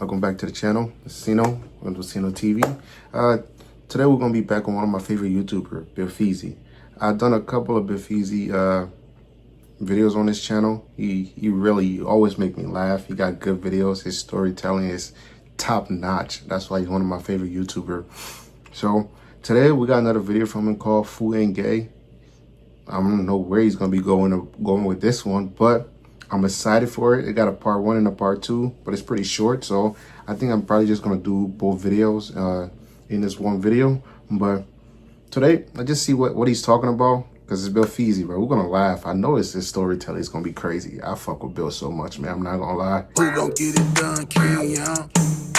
Welcome back to the channel. It's Sino, welcome to Sino TV. Today we're gonna be back on one of my favorite YouTubers, FEEZZY. I've done a couple of FEEZZY videos on this channel. He really always make me laugh. He got good videos. His storytelling is top notch. That's why he's one of my favorite YouTubers. So today we got another video from him called Food Ain't Gay. I don't know where he's gonna be going with this one, but I'm excited for it. It got a part 1 and a part 2, but it's pretty short, so I think I'm probably just gonna do both videos in this one video. But today, let's just see what he's talking about, because it's Bill FEEZZY, bro. We're gonna laugh. I know his storytelling is gonna be crazy. I fuck with Bill so much, man. I'm not gonna lie. We gon' get it done, King Yamps.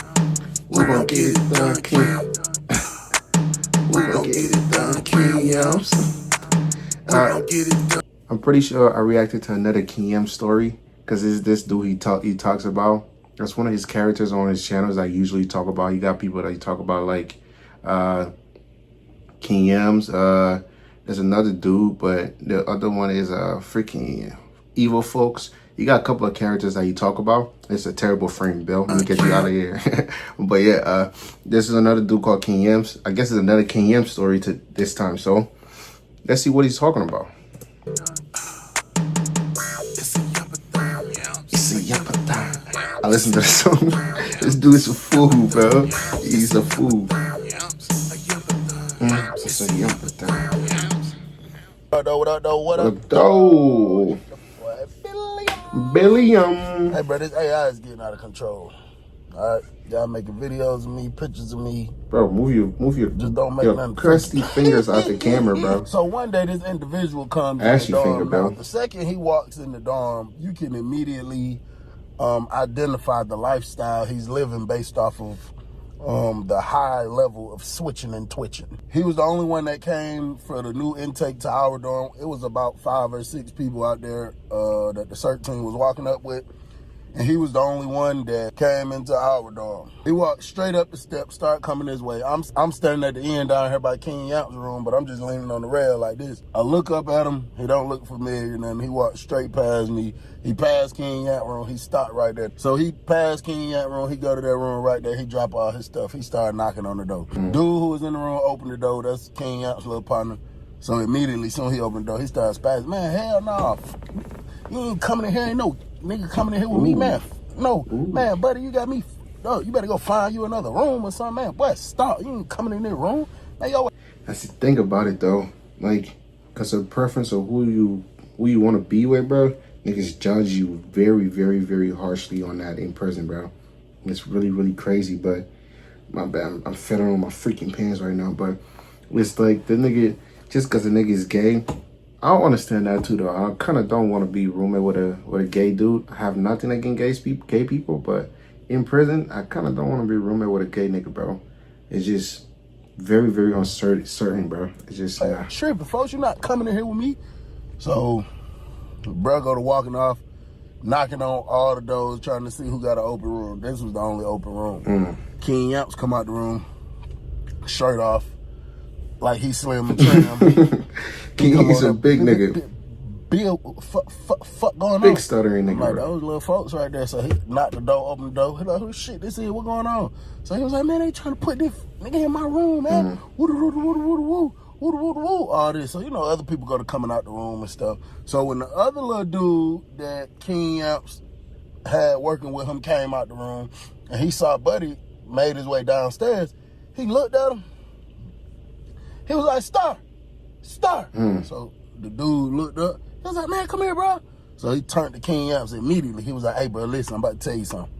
We gon' get it done, King. We gon' get it done, King Yamps. We gon' get it done. I'm pretty sure I reacted to another King Yamps story, because it's this dude he talks about. That's one of his characters on his channels I usually talk about. He got people that he talk about, like King Yamps. There's another dude, but the other one is freaking Evil Folks. You got a couple of characters that you talk about. It's a terrible frame, Bill. Let me get you out of here. But yeah, this is another dude called King Yamps. I guess it's another King Yamps story to this time. So let's see what he's talking about. I listen to the song. This dude is a fool, bro. He's a fool. It's a What up, though? Billiam. Hey, bro, this AI is getting out of control. All right, y'all making videos of me, pictures of me. Bro, move your just don't make nothing crusty fingers out the camera, bro. So one day this individual comes Ashy in the finger, dorm. bro. Now, the second he walks in the dorm, you can immediately identify the lifestyle he's living based off of the high level of switching and twitching. He was the only one that came for the new intake to our dorm. It was about 5 or 6 people out there that the CERT team was walking up with. And he was the only one that came into our dorm. He walked straight up the steps, started coming this way. I'm standing at the end down here by King Yamps' room, but I'm just leaning on the rail like this. I look up at him. He don't look familiar. And then he walked straight past me. He passed King Yamps' room. He stopped right there. So he passed King Yamps' room. He go to that room right there. He drop all his stuff. He started knocking on the door. Dude who was in the room opened the door. That's King Yamps' little partner. So immediately, soon he opened the door, he started spazzing. Man, hell no. You ain't coming in here. Ain't no nigga coming in here with me, man. No, man, buddy, you got me. No, you better go find you another room or something, man. Boy, stop. You ain't coming in this room. Man, yo. That's the thing about it, though. Like, because of preference of who you want to be with, bro, niggas judge you very, very, very harshly on that in prison, bro. It's really, really crazy, but my bad. I'm feathering on my freaking pants right now, but it's like the nigga, just because the nigga is gay, I don't understand that too, though. I kind of don't want to be roommate with a gay dude. I have nothing against gay people, but in prison, I kind of don't want to be roommate with a gay nigga, bro. It's just very, very uncertain, bro. It's just tripping, folks. You're not coming in here with me. So, bro, go to walking off, knocking on all the doors, trying to see who got an open room. This was the only open room. King Yamps come out the room, shirt off, like he's slim and trim. He's a big nigga. Fuck going on? Big stuttering nigga. Like those little folks right there. So he knocked the door, opened the door. He like, oh shit, this is what going on. So he was like, man, they trying to put this nigga in my room, man. Woo, all this. So, you know, other people go to coming out the room and stuff. So when the other little dude that King Yamps had working with him came out the room and he saw Buddy made his way downstairs, he looked at him. He was like, Star. So the dude looked up. He was like, man, come here, bro. So he turned to King Yamps immediately. He was like, hey, bro, listen, I'm about to tell you something.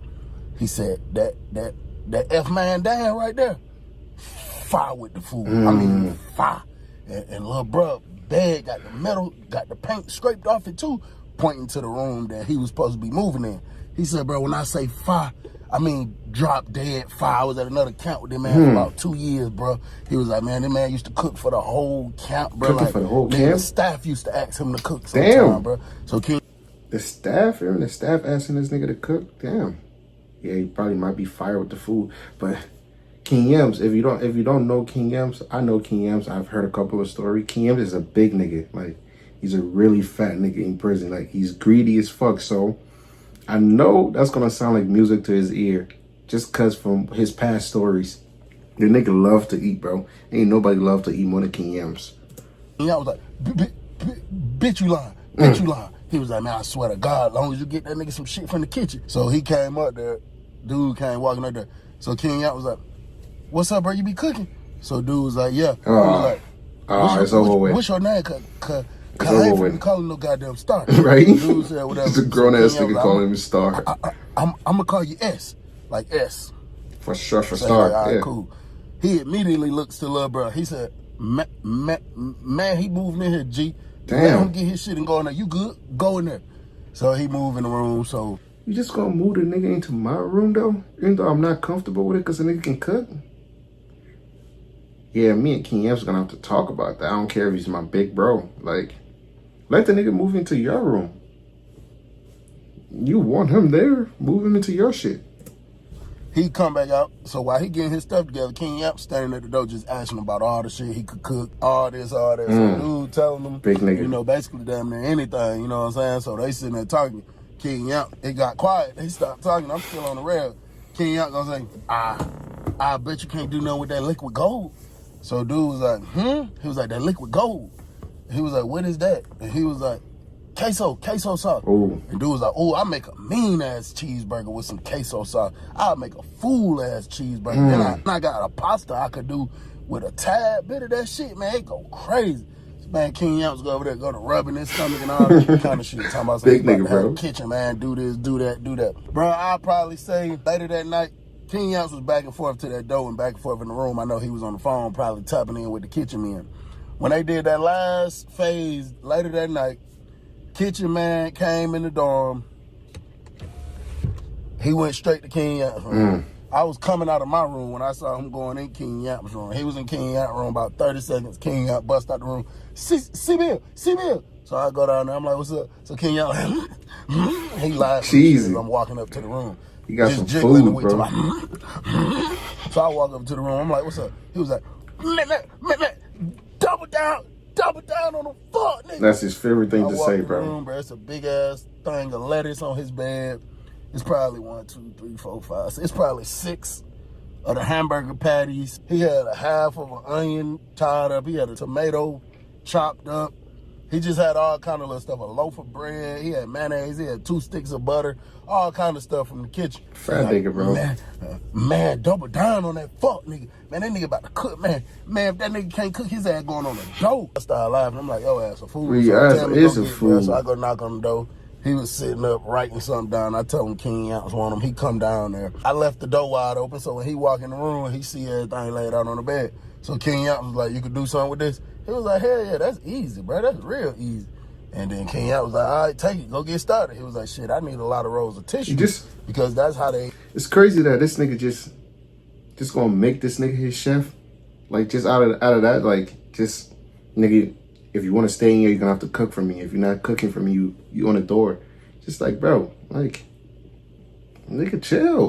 He said, that F-man down right there, fire with the food. I mean, fire. And little bro, bed got the metal, got the paint scraped off it too, pointing to the room that he was supposed to be moving in. He said, bro, when I say fire, I mean, drop dead fire. I was at another camp with them man for about 2 years, bro. He was like, man, this man used to cook for the whole camp, bro. Cooking like, for the whole camp? The staff used to ask him to cook sometime, bro. So the staff asking this nigga to cook? Damn. Yeah, he probably might be fired with the food. But King Yamps, if you don't know King Yamps, I know King Yamps. I've heard a couple of stories. King Yamps is a big nigga. Like, he's a really fat nigga in prison. Like, he's greedy as fuck. So I know that's gonna sound like music to his ear. just cause from his past stories. The nigga love to eat, bro. Ain't nobody love to eat more than King Yamps. And I was like, bitch, you lying. Bitch, you lying. He was like, man, I swear to God, as long as you get that nigga some shit from the kitchen. So he came up there. Dude came walking up there. So King Yamps was like, what's up, bro? You be cooking? So dude was like, yeah. He was like, it's over with. What's your name? Cause It's I ain't over finna with. call him no goddamn star. Right? Dude said whatever. It's a grown-ass nigga Like, calling him a star. I'm gonna call you S. Like S. For sure, for So star. like, all right, yeah. cool. He immediately looks to little bro. He said, man, he moving in here, G. Damn. Let him get his shit and go in there. You good? Go in there. So he moved in the room, so. You just gonna move the nigga into my room, though? Even though I'm not comfortable with it because the nigga can cook? Yeah, me and King Yamps gonna have to talk about that. I don't care if he's my big bro. Like, let the nigga move into your room. You want him there, move him into your shit. He come back out. So while he getting his stuff together, King Yamps standing at the door just asking him about all the shit he could cook, all this, all that. So dude telling him, big nigga. you know, basically damn near anything, you know what I'm saying? So they sitting there talking. King Yamps, it got quiet. They stopped talking. I'm still on the rail. King Yamps gonna say, I bet you can't do nothing with that liquid gold. So dude was like, He was like, that liquid gold. He was like, what is that? And he was like, queso sauce. Ooh. And dude was like, oh, I make a mean-ass cheeseburger with some queso sauce. I'll make a fool-ass cheeseburger. Then I got a pasta I could do with a tad bit of that shit, man. It go crazy. Man, King Yamps go over there, go to rubbing his stomach and all that kind of shit. Talking about big nigga, bro. bro. Kitchen, man, do this, do that, do that. Bro, I'll probably say later that night, King Yamps was back and forth to that door and back and forth in the room. I know he was on the phone probably tapping in with the kitchen man. When they did that last phase later that night, kitchen man came in the dorm. He went straight to King Yamps' room. I was coming out of my room when I saw him going in King Yamps' room. He was in King Yamps' room about 30 seconds. King Yamps bust out the room. See Bill. So I go down there. I'm like, what's up? So King Yamps, he laughing. Cheesy. I'm walking up to the room. You got just some food, bro. So I walk up to the room. I'm like, what's up? He was like, man, double down on the fuck, nigga. That's his favorite thing to say, in the bro. room, bro. It's a big ass thing of lettuce on his bed. It's probably 1, 2, 3, 4, 5, 6. It's probably 6 of the hamburger patties. He had a half of an onion tied up. He had a tomato chopped up. He just had all kind of little stuff. A loaf of bread. He had mayonnaise. He had 2 sticks of butter. All kind of stuff from the kitchen. Fat nigga, bro. Man, double down on that fuck nigga. Man, that nigga about to cook, man. Man, if that nigga can't cook, his ass going on the door. I started laughing. I'm like, yo, ass a fool. Your ass is a fool. So I go knock on the door. He was sitting up writing something down. I tell him King Yamps want him. He come down there. I left the door wide open, so when he walk in the room, he see everything laid out on the bed. So King Yamps was like, you could do something with this? He was like, hell yeah, that's easy, bro. That's real easy. And then King Yamps was like, all right, take it. Go get started. He was like, shit, I need a lot of rolls of tissue. Because that's how they... It's crazy that this nigga just gonna make this nigga his chef. Like, just out of that, like, just, nigga, if you want to stay in here, you're gonna have to cook for me. If you're not cooking for me, you on the door. Just like, bro, like, nigga, chill.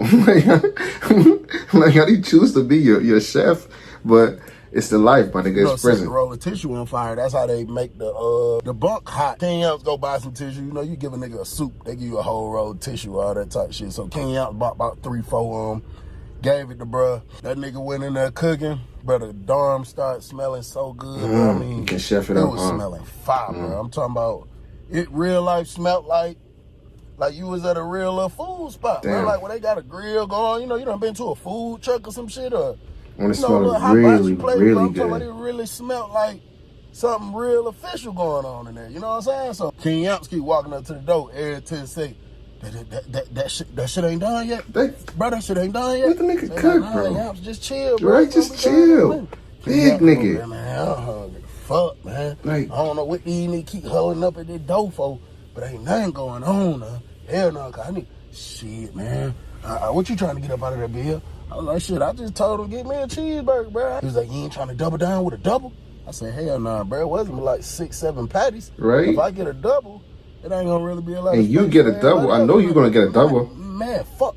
like, how do you choose to be your chef? But it's the life, my nigga. It's prison. Set the roll of tissue on fire. That's how they make the bunk hot. King Yamps go buy some tissue. You know, you give a nigga a soup, they give you a whole roll of tissue, all that type of shit. So King Yamps bought about 3, 4 of them, gave it to bruh. That nigga went in there cooking. Bro, the dorm started smelling so good. Bro. I mean, you can chef it up. It was smelling fire, bro. I'm talking about it. Real life smelled like you was at a real little food spot. Bro. Like when they got a grill going. You know, you done been to a food truck or some shit, or when it smelled really good. It really smelled like something real official going on in there. You know what I'm saying? So King Yamps keep walking up to the door every 10 seconds. That shit ain't done yet. Bro, that shit ain't done yet. Let the nigga cook, bro. Yamps, just chill, bro. Right, just chill. Big nigga. There, man, I'm hungry. Fuck, man. Like, I don't know what these niggas keep holding up at this door for, but ain't nothing going on, Hell no, cause I need shit, man. What you trying to get up out of that bill? I was like, shit, I just told him get me a cheeseburger, bro. He was like, you ain't trying to double down with a double? I said, hell nah, bro. It wasn't like 6, 7 patties. Right. If I get a double, it ain't gonna really be a lot. And you get a double. I know you're gonna get a double. Man, fuck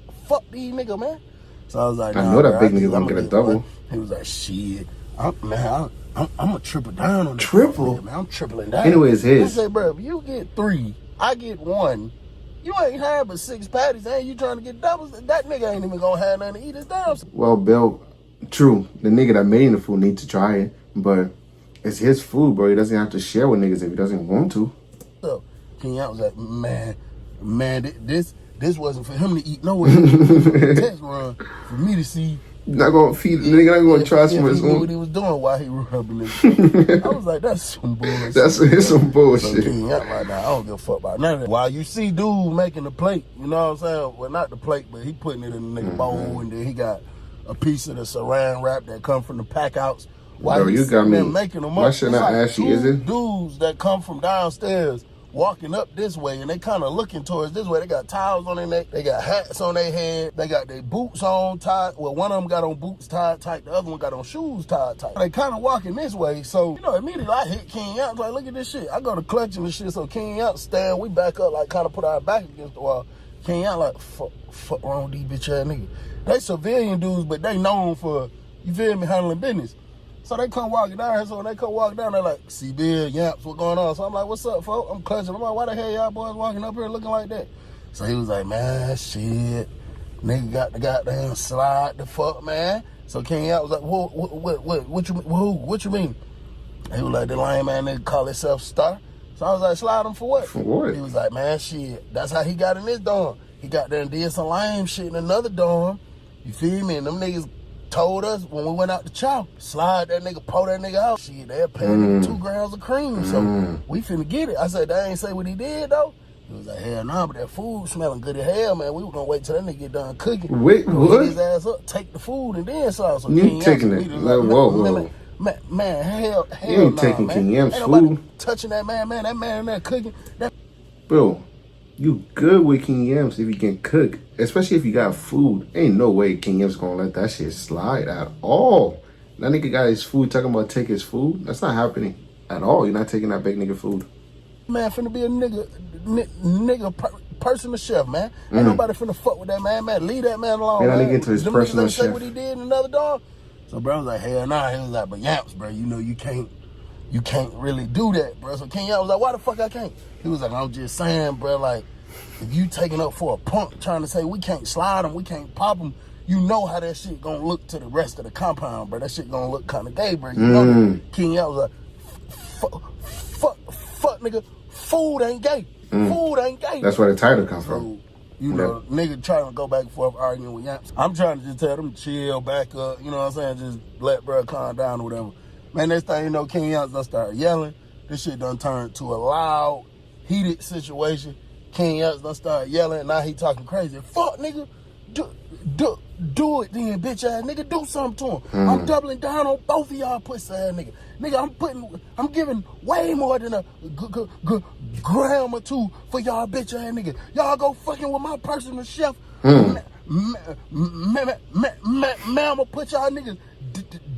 these niggas, man. So I was like, nah, I know that bro, big nigga gonna get a double. He was like, shit. I'm gonna triple down on that. Triple? Man, I'm tripling down. Anyway, it's his. I said, bro, if you get 3, I get 1. You ain't had but 6 patties, and you trying to get doubles. That nigga ain't even gonna have nothing to eat his damn. Well, Bill, true. The nigga that made the food need to try it, but it's his food, bro. He doesn't have to share with niggas if he doesn't want to. So King Yamps was like, man, this wasn't for him to eat. No way. Test run for me to see. Not gonna feed the nigga. Not gonna try some of his own. What he was doing while he rubbing this. I was like, that's some bullshit. It's some bullshit. So King Yamps right now, I don't give a fuck about none of that. While you see dude making the plate, you know what I'm saying? Well, not the plate, but he putting it in the nigga bowl, and then he got a piece of the saran wrap that come from the pack outs. While bro, you got me making them up. My shit not ashy, is it? Dudes that come from downstairs walking up this way, and they kind of looking towards this way. They got towels on their neck. They got hats on their head. They got their boots on tight. Well, one of them got on boots tied tight. The other one got on shoes tied tight. They kind of walking this way. So, you know, immediately I hit King Yamps. Like, look at this shit. I go to clutching this shit. So King Yamps stand. We back up, like, kind of put our back against the wall. King Yamps like, fuck wrong with these bitch ass niggas. They civilian dudes, but they known for, you feel me, handling business. So they come walking down here. So when they come walking down, they're like, see, Bill, Yamps, what's going on? So I'm like, what's up, folks? I'm clutching. I'm like, why the hell y'all boys walking up here looking like that? So he was like, man, shit. Nigga got the goddamn slide the fuck, man. So King Yamps was like, what you mean? He was like, the lame man nigga call himself Star. So I was like, slide him for what? For what? He was like, man, shit. That's how he got in this dorm. He got there and did some lame shit in another dorm. You feel me? And them niggas told us when we went out to chow, slide that nigga, pull that nigga out. Shit, they'll pay him 2 grams of cream. So we finna get it. I said, they ain't say what he did though. He was like, hell nah, but that food smelling good as hell, man. We were gonna wait till that nigga get done cooking. Wait, what? His ass up, take the food and then sauce. So you taking it? Like, whoa. Man, hell you ain't nah, taking man. King Yamps' Ain't nobody food. touching that man in there cooking. Bro, you good with King Yamps if you can cook, especially if you got food. Ain't no way King Yamps gonna let that shit slide at all. That nigga got his food, talking about take his food. That's not happening at all. You're not taking that big nigga food. Man, finna be a nigga personal chef, man. Ain't nobody finna fuck with that man. Leave that man alone. Man, I man. didn't get to his Them personal niggas say chef. what he did in another dog. So bro was like, hell nah. He was like, but Yamps, bro, you know you can't really do that, bro. So King Yamps was like, why the fuck I can't? He was like, I'm just saying, bro, like, if you taking up for a punk trying to say we can't slide him, we can't pop him, you know how that shit gonna look to the rest of the compound, bro. That shit gonna look kind of gay, bro. You know that? King Yamps was like, fuck, nigga, food ain't gay. Food ain't gay. That's where the title comes from. You know, nigga trying to go back and forth arguing with Yamps. I'm trying to just tell them chill, back up, you know what I'm saying? Just let bro calm down or whatever. Man, next thing you know, King Yamps done start yelling. This shit done turned to a loud, heated situation. King Yamps done start yelling. Now he talking crazy. Fuck, nigga. Do it then, bitch ass nigga. Do something to him. I'm doubling down on both of y'all pussy ass nigga. Nigga, I'm giving way more than a gram or 2 for y'all bitch ass nigga. Y'all go fucking with my personal chef. Man, I'ma put y'all niggas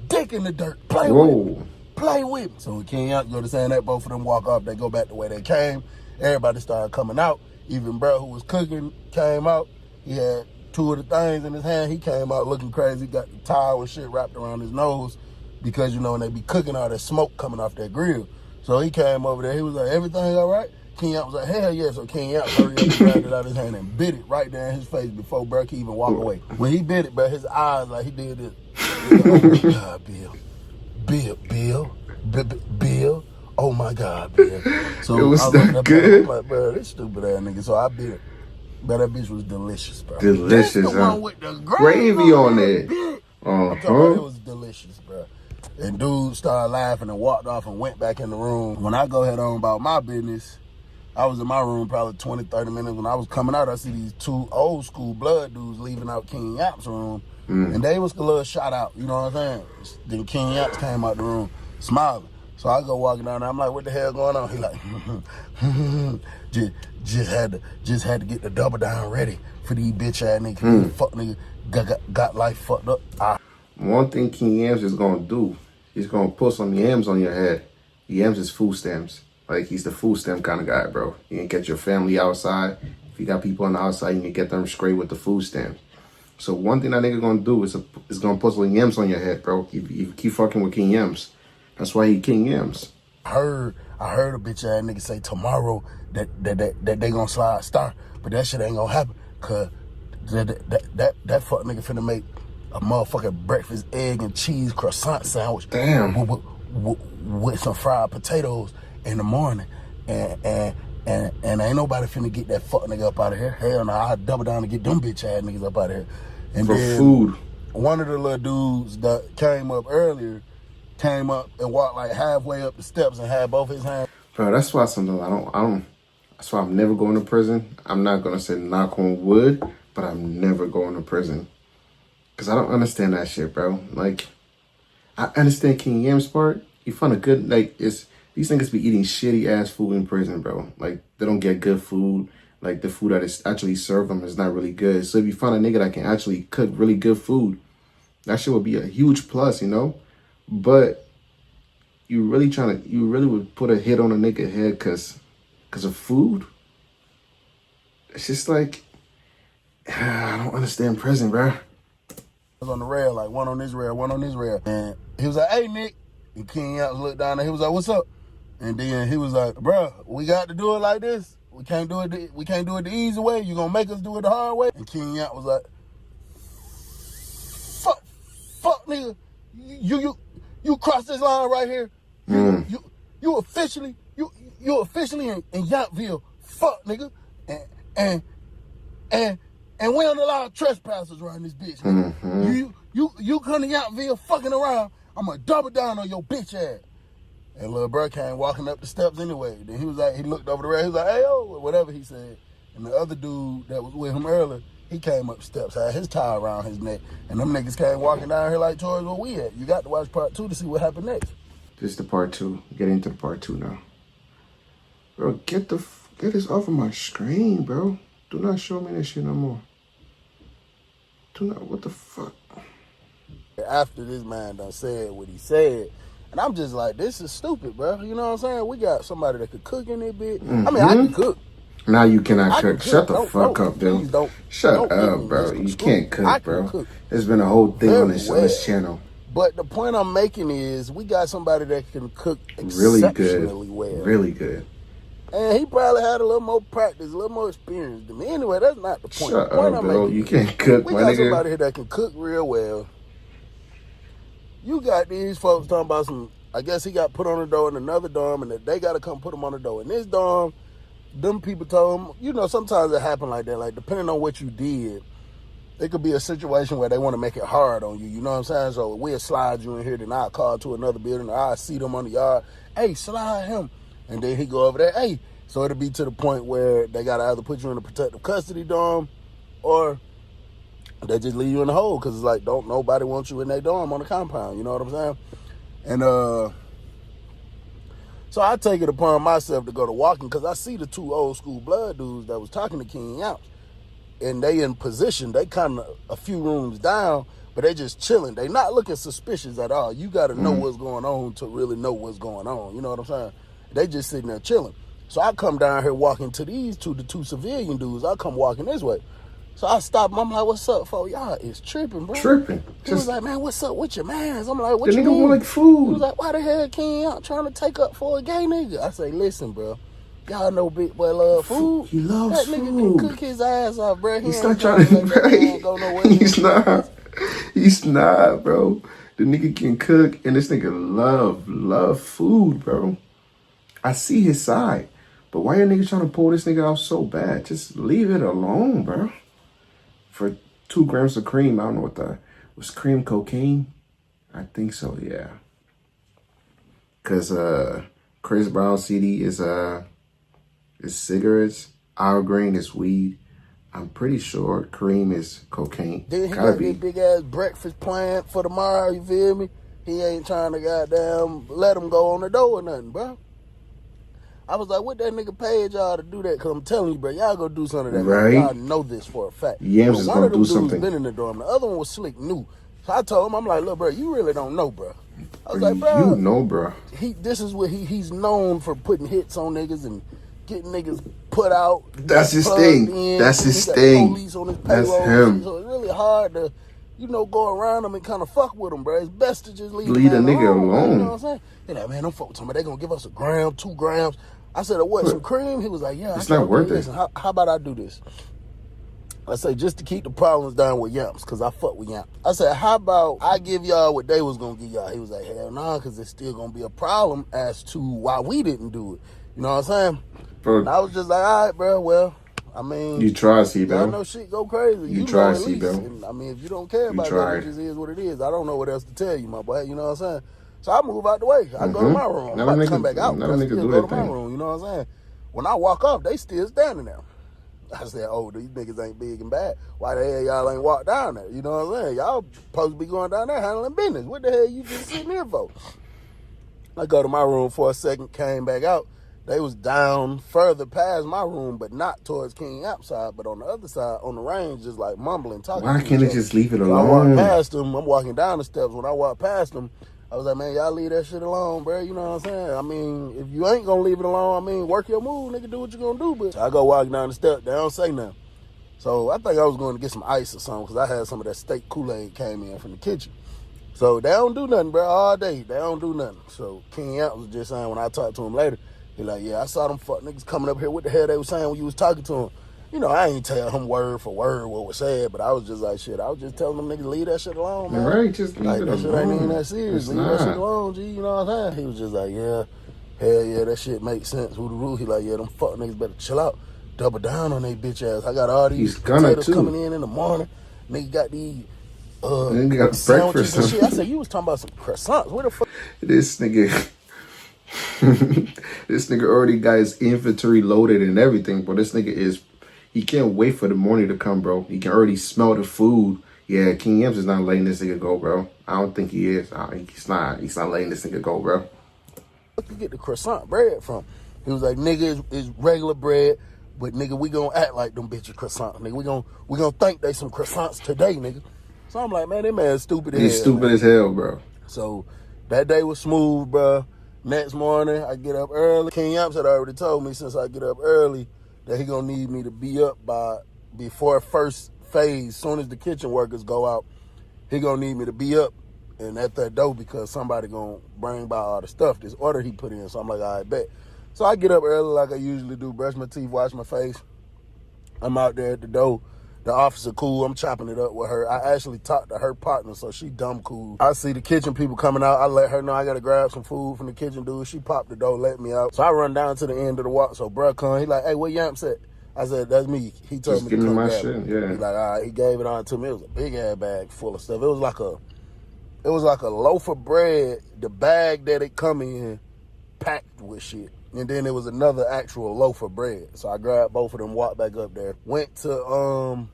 dick in the dirt. Play with me. So when King Yamps go to saying that, both of them walk off. They go back the way they came. Everybody started coming out. Even bro who was cooking came out. He had 2 of the things in his hand. He came out looking crazy. Got the towel and shit wrapped around his nose because, you know, when they be cooking, all that smoke coming off that grill. So he came over there. He was like, everything all right? King Yamps was like, hell yeah. So King Yamps hurried up and grabbed it out of his hand and bit it right there in his face before bro could even walk away. When he bit it, bro, his eyes, like he did this. Oh my God, Bill. Oh my God, Bill. So it was that good? I'm like, bro, this stupid ass nigga. So I bit it. But that bitch was delicious, bro. Delicious, the one with the gravy on it. I'm talking about it was delicious, bro. And dude started laughing and walked off and went back in the room. When I go head on about my business, I was in my room probably 20, 30 minutes. When I was coming out, I see these 2 old school blood dudes leaving out King Yamps' room. And they was a little shot out, you know what I'm saying? Then King Yamps came out the room smiling. So I go walking down there. I'm like, what the hell going on? He like, just had to get the double down ready for these bitch ass niggas. Fuck nigga got life fucked up. One thing King Yamps is gonna do, he's gonna put some yams on your head. Yams is food stamps. Like, he's the food stamp kind of guy, bro. You can get your family outside. If you got people on the outside, you can get them straight with the food stamps. So one thing that nigga gonna do is gonna put some yams on your head, bro. You keep fucking with King Yamps. That's why he King Yamps. I heard a bitch ass nigga say tomorrow that they gonna slide Star. But that shit ain't gonna happen, cause that fuck nigga finna make a motherfucking breakfast egg and cheese croissant sandwich. Damn. With some fried potatoes in the morning, and ain't nobody finna get that fuck nigga up out of here. Hell no, I double down and get them bitch ass niggas up out of here. And for then food. One of the little dudes that came up earlier came up and walked like halfway up the steps and had both his hands. Bro, that's why sometimes I don't. That's why I'm never going to prison. I'm not gonna say knock on wood, but I'm never going to prison. Cause I don't understand that shit, bro. Like, I understand King Yamps part. You find a good, like, these niggas be eating shitty ass food in prison, bro. Like, they don't get good food. Like, the food that is actually served them is not really good. So if you find a nigga that can actually cook really good food, that shit would be a huge plus, you know? But you really would put a hit on a nigga head cause of food? It's just like, I don't understand prison, bro. On the rail, like one on this rail, one on this rail. And he was like, hey, Nick. And King Yamps looked down and he was like, what's up? And then he was like, bro, we got to do it like this. We can't do it the easy way. You gonna make us do it the hard way? And King Yamps was like, fuck nigga. You cross this line right here. You officially in Yampsville. Fuck nigga. And we don't allow trespassers around this bitch. You come to Yampsville fucking around, I'm gonna double down on your bitch ass. And little bro came walking up the steps anyway. Then he was like, he looked over the rail, he was like, hey, yo, whatever he said. And the other dude that was with him earlier, he came up the steps, had his tie around his neck. And them niggas came walking down here like towards where we at. You got to watch part 2 to see what happened next. This is the part 2. Get into the part 2 now. Bro, get this off of my screen, bro. Do not show me this shit no more. What the fuck? After this man done said what he said, and I'm just like, this is stupid, bro. You know what I'm saying? We got somebody that could cook in this bitch. I mean, I can cook. Now you cannot cook. Shut the fuck up, dude. Shut up, bro. You can't cook, bro. There's been a whole thing on this channel. But the point I'm making is we got somebody that can cook exceptionally well. Really good. And he probably had a little more practice, a little more experience than me. Anyway, that's not the point. Shut the point up, bro. You can't cook, my nigga. We got somebody here that can cook real well. You got these folks talking about some, I guess he got put on the door in another dorm and that they got to come put him on the door. In this dorm, them people told him, you know, sometimes it happen like that. Like, depending on what you did, it could be a situation where they want to make it hard on you. You know what I'm saying? So we'll slide you in here, then I'll call to another building, or I'll see them on the yard. Hey, slide him. And then he go over there, hey. So it'll be to the point where they got to either put you in a protective custody dorm or they just leave you in the hole because it's like, don't nobody want you in their dorm on the compound. You know what I'm saying? And so I take it upon myself to go to walking because I see the 2 old school blood dudes that was talking to King Yamps. And they in position. They kind of a few rooms down, but they just chilling. They not looking suspicious at all. You got to know what's going on to really know what's going on. You know what I'm saying? They just sitting there chilling. So I come down here walking to the 2 civilian dudes. I come walking this way. So I stop him. I'm like, what's up, folks? Y'all is tripping, bro. Tripping. He was like, man, what's up with your mans? I'm like, what the you nigga mean? want like food. He was like, why the hell King Yamps trying to take up for a gay nigga? I say, listen, bro. Y'all know big boy love food. He loves that food. That nigga can cook his ass off, bro. He's not trying to, bro. He's not. He's not, bro. The nigga can cook, and this nigga love food, bro. I see his side. But why your nigga trying to pull this nigga off so bad? Just leave it alone, bro. For 2 grams of cream, I don't know what was cream cocaine? I think so, yeah. Cause Chris Brown CD is cigarettes, Our Grain is weed. I'm pretty sure cream is cocaine. Then he got this big ass breakfast planned for tomorrow, you feel me? He ain't trying to goddamn let him go on the door or nothing, bro. I was like, what that nigga paid y'all to do that? Because I'm telling you, bro, y'all go do something that. Right. Y'all know this for a fact. Yamps is going to do something. Been in the dorm. The other one was slick new. So I told him, I'm like, look, bro, you really don't know, bro. I was like, bro. You know, bro. This is what he's known for putting hits on niggas and getting niggas put out. That's his thing. That's his thing. Police on his payroll. That's him. So it's really hard to, go around him and kind of fuck with him, bro. It's best to just leave a nigga alone. You know what I'm saying? They're like, man, them folks told me they going to give us 1 gram, 2 grams. I said, what, some cream? He was like, yeah. It's not worth it. Listen, how about I do this? I say, just to keep the problems down with Yamps, because I fuck with Yamps. I said, how about I give y'all what they was going to give y'all? He was like, hell no, because it's still going to be a problem as to why we didn't do it. You know what I'm saying? Bro, and I was just like, all right, bro, well, I mean. You try, C-Bell. I know shit go crazy. You try, C-Bell. And I mean, if you don't care about that, it just is what it is. I don't know what else to tell you, my boy. You know what I'm saying? So I move out the way. I go to my room. I'm about to come back out. But I still go to my room. You know what I'm saying? When I walk off, they still standing there. I said, oh, these niggas ain't big and bad. Why the hell y'all ain't walk down there? You know what I'm saying? Y'all supposed to be going down there handling business. What the hell you just sitting here for? I go to my room for a second, came back out. They was down further past my room, but not towards King Yamps side, but on the other side, on the range, just like mumbling, talking. Why can't they just leave it alone? I walk past them. I'm walking down the steps. When I walk past them, I was like, man, y'all leave that shit alone, bro. You know what I'm saying? I mean, if you ain't gonna leave it alone, I mean, work your move, nigga, do what you gonna do. But I go walking down the steps, they don't say nothing. So I think I was going to get some ice or something, because I had some of that steak Kool-Aid came in from the kitchen. So they don't do nothing, bro, all day. They don't do nothing. So King Yamps was just saying, when I talked to him later, he like, yeah, I saw them fuck niggas coming up here. What the hell they was saying when you was talking to him? You know, I ain't tell him word for word what was said, but I was just like, shit, I was just telling them niggas, leave that shit alone, man. Right, just leave like, it that alone. Shit ain't even that serious. Leave that shit alone, G, you know what I'm saying? He was just like, yeah, hell yeah, that shit makes sense. Who the rule? He like, yeah, them fuck niggas better chill out. Double down on they bitch ass. I got all these potatoes coming in the morning. Nigga got these nigga got sandwiches breakfast and shit. I said, you was talking about some croissants. Where the fuck? This nigga... this nigga already got his inventory loaded and everything, but this nigga is, he can't wait for the morning to come, bro. He can already smell the food. Yeah, King Yamps is not letting this nigga go, bro. I don't think he is. He's not letting this nigga go, bro. Where you get the croissant bread from? He was like, nigga, it's regular bread, but nigga, we gonna act like them bitches croissants, nigga. We gonna think they some croissants today, nigga. So I'm like, man, that man's stupid as hell. He's stupid as hell, bro. So that day was smooth, bro. Next morning, I get up early. King Yamps had already told me since I get up early that he gonna need me to be up before first phase. Soon as the kitchen workers go out, he gonna need me to be up and at that door, because somebody gonna bring by all the stuff, this order he put in. So I'm like, all right, bet. So I get up early like I usually do, brush my teeth, wash my face. I'm out there at the door. The officer cool, I'm chopping it up with her. I actually talked to her partner, so she dumb cool. I see the kitchen people coming out. I let her know I gotta grab some food from the kitchen dude. She popped the door, let me out. So I run down to the end of the walk. So bruh come, he like, hey, where Yamps at? I said, that's me. He told me to come grab it. Yeah. He like, all right, he gave it on to me. It was a big ass bag full of stuff. It was like a loaf of bread, the bag that it come in, packed with shit. And then there was another actual loaf of bread. So I grabbed both of them, walked back up there. Went to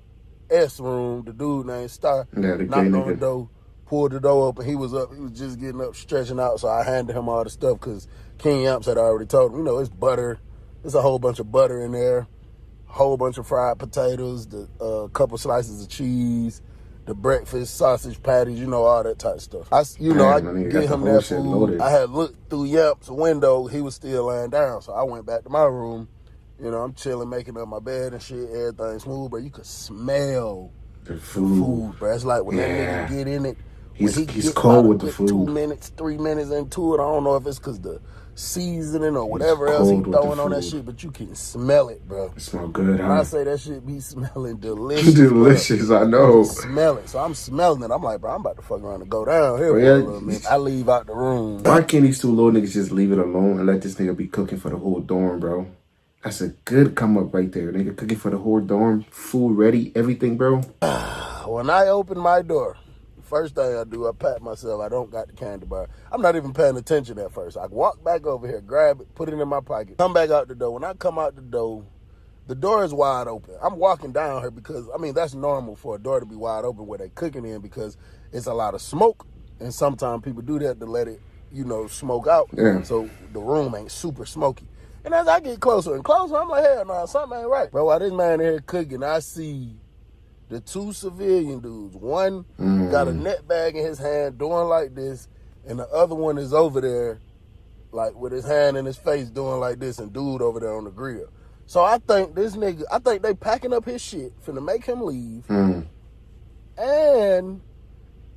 S room, the dude named Star, knocked on the door, pulled the door open. He was up, he was just getting up, stretching out. So I handed him all the stuff, because King Yamps had already told him, you know, it's butter. There's a whole bunch of butter in there, whole bunch of fried potatoes, the couple slices of cheese, the breakfast sausage patties, you know, all that type of stuff. I get him that food. Loaded. I had looked through Yamps' window. He was still laying down. So I went back to my room. You know, I'm chilling, making up my bed and shit. Everything smooth, but you could smell the food, bro. It's like when that nigga get in it. He's cold with the food. 2 minutes, 3 minutes into it. I don't know if it's because the seasoning or whatever else he's throwing on that shit, but you can smell it, bro. It smell good, huh? When I say that shit be smelling delicious. Delicious, bro. I know. Smell it. So I'm smelling it. I'm like, bro, I'm about to fuck around and go down here for a little minute. I leave out the room. Why can't these two little niggas just leave it alone and let this nigga be cooking for the whole dorm, bro? That's a good come up right there. Nigga cooking for the whole dorm, food ready, everything, bro. When I open my door, first thing I do, I pat myself. I don't got the candy bar. I'm not even paying attention at first. I walk back over here, grab it, put it in my pocket, come back out the door. When I come out the door is wide open. I'm walking down here because, I mean, that's normal for a door to be wide open where they're cooking in, because it's a lot of smoke. And sometimes people do that to let it, you know, smoke out. Yeah. So the room ain't super smoky. And as I get closer and closer, I'm like, hell no, something ain't right. Bro, while this man here cooking, I see the two civilian dudes. One got a net bag in his hand doing like this, and the other one is over there like with his hand in his face doing like this, and dude over there on the grill. So I think they packing up his shit, finna make him leave. And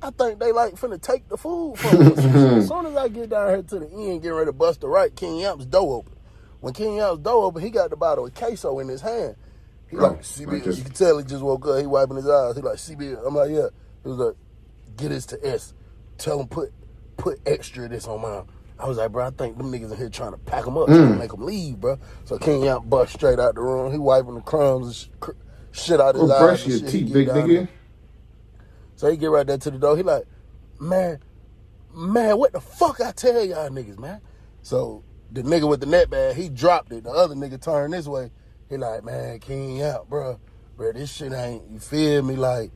I think they like finna take the food from us. As soon as I get down here to the end, getting ready to bust the right, King Yamps' door open. When King Yamps' door open, he got the bottle of queso in his hand. He like, CB, just... you can tell he just woke up. He wiping his eyes. He like, CB. I'm like, yeah. He was like, get this to S. Tell him put extra of this on mine. I was like, bro, I think them niggas in here trying to pack them up, trying to make them leave, bro. So King Yamps bust straight out the room. He wiping the crumbs and shit out his eyes. Brush your teeth, big nigga. So he get right there to the door. He like, man, what the fuck I tell y'all niggas, man? So the nigga with the net bag, he dropped it. The other nigga turned this way. He like, man, King Yamps, bro, this shit ain't, you feel me? Like,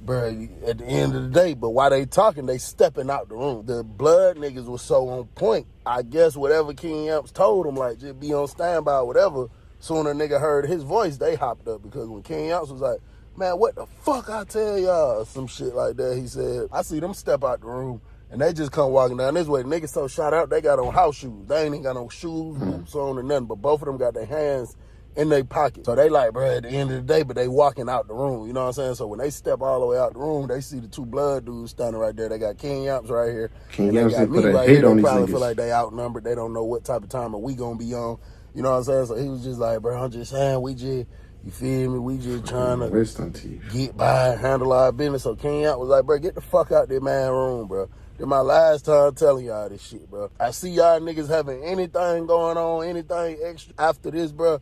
bro, at the end of the day, but while they talking, they stepping out the room. The blood niggas was so on point. I guess whatever King Yamps told them, like, just be on standby or whatever, soon a nigga heard his voice, they hopped up. Because when King Yamps was like, man, what the fuck I tell y'all? Some shit like that, he said. I see them step out the room, and they just come walking down this way. The niggas so shot out, they got on house shoes. They ain't even got no shoes, boots on, or nothing, but both of them got their hands in their pocket. So they like, bro, at the end of the day, but they walking out the room, you know what I'm saying? So when they step all the way out the room, they see the two blood dudes standing right there. They got King Yamps right here. King Yamps, they put a right hit on They these probably niggas. feel like they outnumbered. They don't know what type of time are we gonna be on. You know what I'm saying? So he was just like, bro, I'm just saying, you feel me? We just trying to get by and handle our business. So King Yamps was like, bro, get the fuck out that man room, bro. This my last time telling y'all this shit, bro. I see y'all niggas having anything going on, anything extra after this, bro.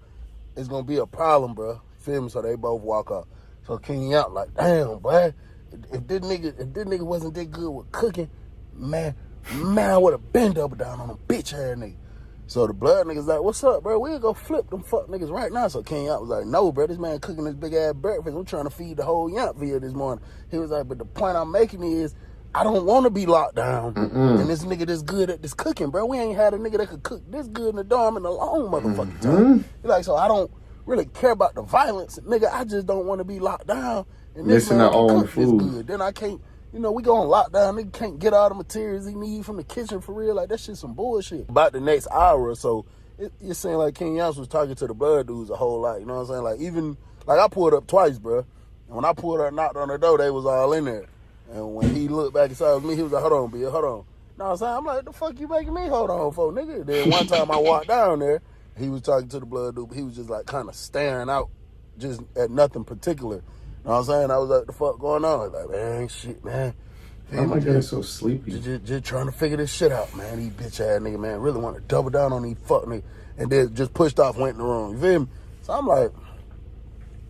It's gonna be a problem, bro. Feel me? So they both walk up. So King Yamps like, damn, boy. If this nigga wasn't that good with cooking, man, I would have been double down on them bitch ass nigga. So the blood niggas like, what's up, bro? We'll go flip them fuck niggas right now. So King Yamps was like, no, bro, this man cooking this big ass breakfast. I'm trying to feed the whole Yampville this morning. He was like, but the point I'm making is, I don't want to be locked down. And this nigga this good at this cooking, bro. We ain't had a nigga that could cook this good in the dorm in a long motherfucking time. He like, so I don't really care about the violence. Nigga, I just don't want to be locked down. And this man can cook this good. Then I can't, we going lockdown. Nigga can't get all the materials he need from the kitchen for real. Like, that shit some bullshit. About the next hour or so, it seemed like King Yamps was talking to the blood dudes a whole lot. You know what I'm saying? Like, even, like, I pulled up twice, bro. And when I pulled up and knocked on the door, they was all in there. And when he looked back and saw it was me, he was like, hold on, Bill, hold on. You know what I'm saying? I'm like, the fuck you making me hold on for, nigga? Then one time I walked down there, he was talking to the blood dude, but he was just like kind of staring out just at nothing particular. You know what I'm saying? I was like, the fuck going on? Like, man, shit, man. I'm like getting so sleepy. Just trying to figure this shit out, man. These bitch ass nigga, man, really want to double down on these fuck niggas. And then just pushed off, went in the room. You feel me? So I'm like,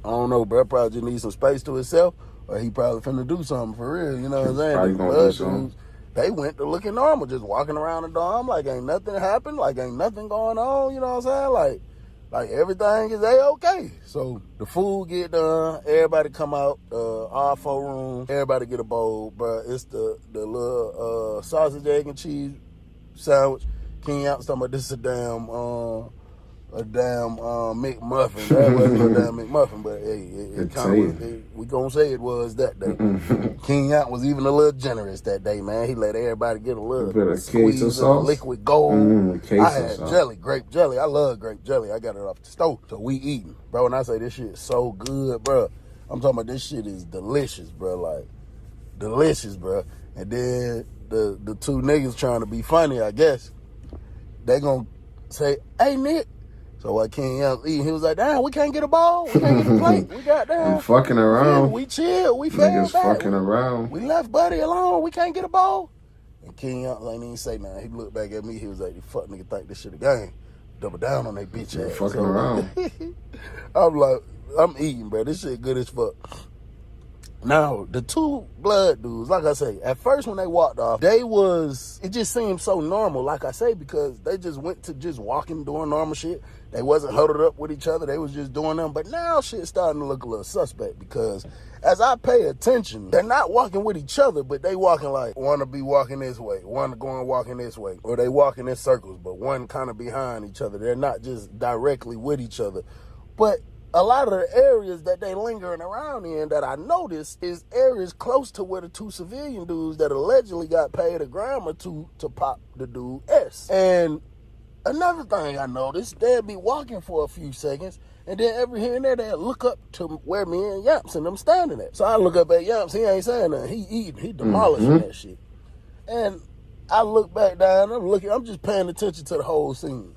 I don't know, bro. Probably just need some space to himself. Or he probably finna do something for real, you know what I'm saying? Probably gonna do something. They went to looking normal, just walking around the dorm like ain't nothing happened, like ain't nothing going on, you know what I'm saying? Like everything is A-okay. So the food get done, everybody come out, all 4 rooms, everybody get a bowl, bro. It's the little sausage, egg, and cheese sandwich. King Yamps talking about this is a damn McMuffin. That wasn't a damn McMuffin, but hey, it kind of we gonna say it was that day. King Yamps was even a little generous that day, man. He let everybody get a little squeeze of liquid gold. I had jelly, grape jelly. I love grape jelly. I got it off the stove, so we eating, bro. When I say this shit is so good, bro, I'm talking about this shit is delicious, bro. Like delicious, bro. And then the 2 niggas trying to be funny, I guess. They gonna say, "Hey, Nick." So while King Yamps eating, he was like, damn, we can't get a ball. We can't get a plate. We got down. I'm fucking around. We chill. We fell Niggas back. fucking around. We left Buddy alone. We can't get a ball. And King Yamps ain't even say nothing. He looked back at me. He was like, you fuck nigga think this shit a game. Double down on that bitch ass. Fucking around. I'm like, I'm eating, bro. This shit good as fuck. Now, the 2 blood dudes, like I say, at first when they walked off, it just seemed so normal, like I say, because they just went to just walking, doing normal shit. They wasn't huddled up with each other. They was just doing them. But now shit's starting to look a little suspect because as I pay attention, they're not walking with each other, but they walking like one to be walking this way, one going walking this way, or they walking in circles, but one kind of behind each other. They're not just directly with each other. But a lot of the areas that they lingering around in that I noticed is areas close to where the 2 civilian dudes that allegedly got paid a gram or 2 to pop the dude S. And another thing I noticed, they'd be walking for a few seconds, and then every here and there, they'd look up to where me and Yamps and them standing at. So I look up at Yamps, he ain't saying nothing. He eating, he demolishing that shit. And I look back down, I'm just paying attention to the whole scene.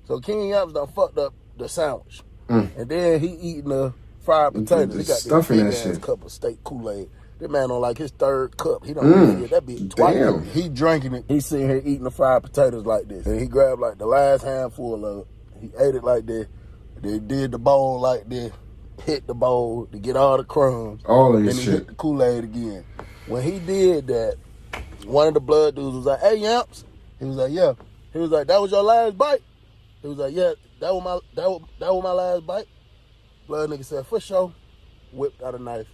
So King Yamps done fucked up the sandwich. And then he eating the fried potatoes. He got this big ass cup of steak Kool-Aid. That man on like his third cup. He don't get that bitch twice. Damn. He drinking it. He sitting here eating the fried potatoes like this. And he grabbed like the last handful of it. He ate it like this. They did the bowl like this. Hit the bowl to get all the crumbs. All of this shit. Then he hit the Kool-Aid again. When he did that, one of the blood dudes was like, "Hey, Yamps." He was like, "Yeah." He was like, "That was your last bite?" He was like, "Yeah, that was my last bite." Blood nigga said, "For sure." Whipped out a knife.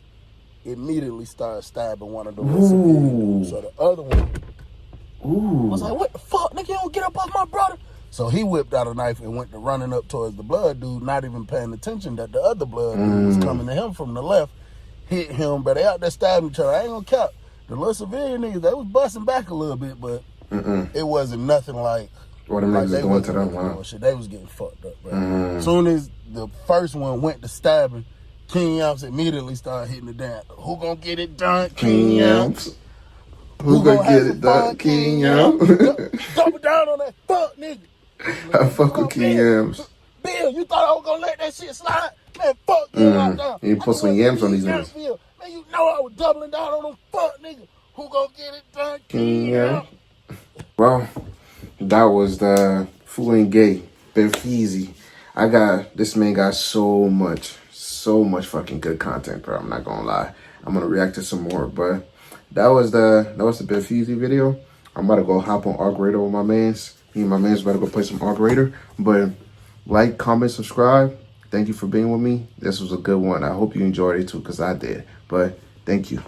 Immediately started stabbing one of the little civilians. So the other one was like, "What the fuck, nigga? You don't get up off my brother." So he whipped out a knife and went to running up towards the blood dude, not even paying attention that the other blood dude was coming to him from the left. Hit him, but they out there stabbing each other. I ain't gonna cap. The little civilian niggas, they was busting back a little bit, but it wasn't nothing like what them niggas doing to them, huh? Shit. They was getting fucked up, bro. As soon as the first one went to stabbing, King Yamps immediately started hitting the dance. Who gonna get it done, King Yamps? Who gonna get it done, King Yamps? Double down on that fuck nigga. I fuck with King Yamps. Bill, you thought I was gonna let that shit slide? Man, fuck you right now. You put some yams on these niggas. Man, you know I was doubling down on them fuck niggas. Who gonna get it done, King Yamps? Well, that was the Fool Ain't Gay, FEEZZY. This man got so much fucking good content, bro. I'm not gonna lie. I'm gonna react to some more, but that was the FEEZZY video. I'm about to go hop on Arc Raider with my mans. Me and my mans about to go play some Arc Raider. But like, comment, subscribe. Thank you for being with me. This was a good one. I hope you enjoyed it too, because I did. But thank you.